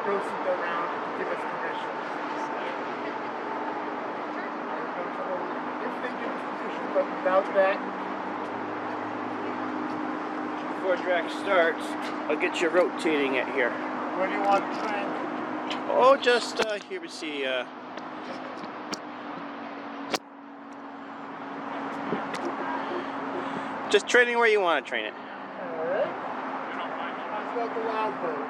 docent around to give us permission. If they give us permission, but without that. Before Drac starts, I'll get you rotating it here. Where do you want to train? Oh, just here we see. Just training where you want to train it. Alright. How's about the loud bird?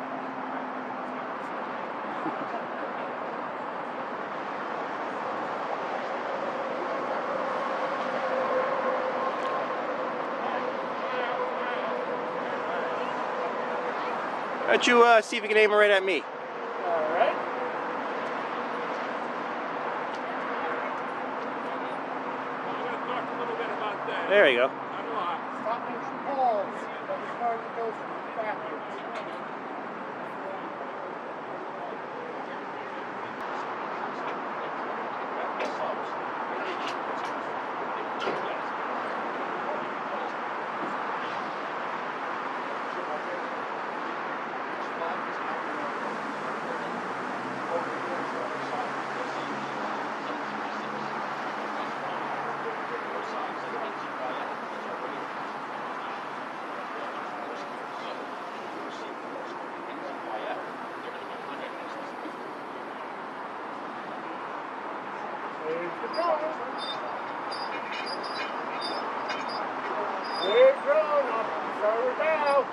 Why don't you see if you can aim it right at me? Alright. There you go. Stop pushing balls. That's hard to go backwards. We're grown up, so we're now.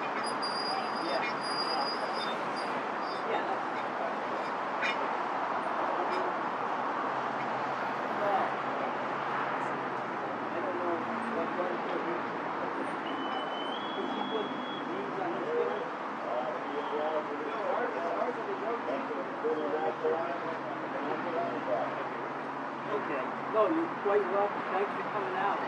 Okay. No, you're quite welcome. Thanks for coming out.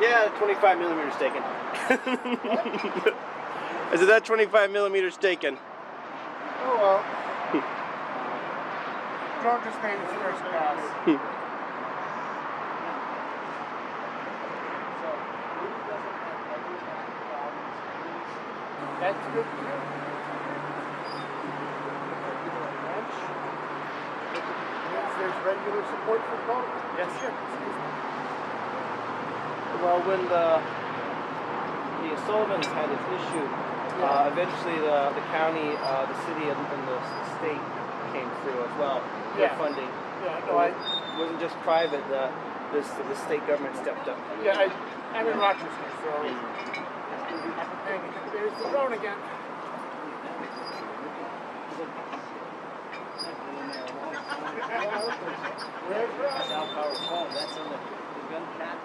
Yeah, 25 millimeters taken. I said that 25 millimeters taken. Oh well. Drone just made his first pass. That's good too. Means there's regular support for the boat. Yes. Sure. Well, when the Sullivans had this issue, eventually the county, the city, and the state came through as well with funding. Yeah, no, it wasn't just private. The state government stepped up. Yeah, I'm in Rochester, so I'm preparing to there's the drone again. That's how powerful. That's on the gun cap.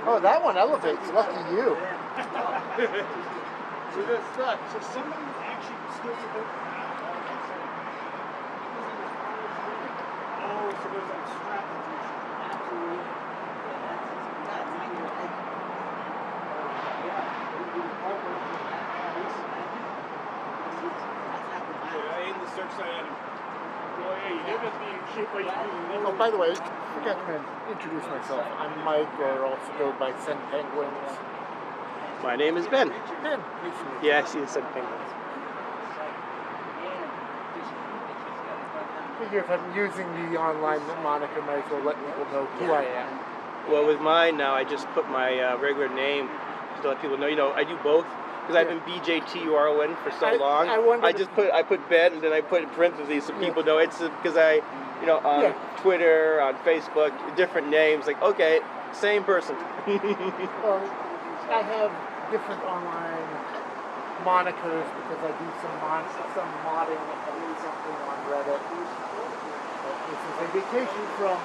Oh, that one elevates. Lucky you. So they're stuck. So somebody actually still the boat. Oh, so there's like strap position. Absolutely. Yeah. search site item. Well, hey, you never be shit for you. Oh, by the way, I forgot to introduce myself. I'm Mike, or also go by Sen Penguins. My name is Ben. Ben, please meet you. Yeah, I see the Sun Penguins. Figure if I'm using the online moniker, might as well let people know who I am. Well, with mine now, I just put my regular name to let people know. You know, I do both because I've been BJTURON for so long. I put Ben and then I put in parentheses so people know it's because on Twitter, on Facebook, different names. Like, okay, same person. Well, I have different online monikers because I do some modding and something on Reddit. This is a vacation from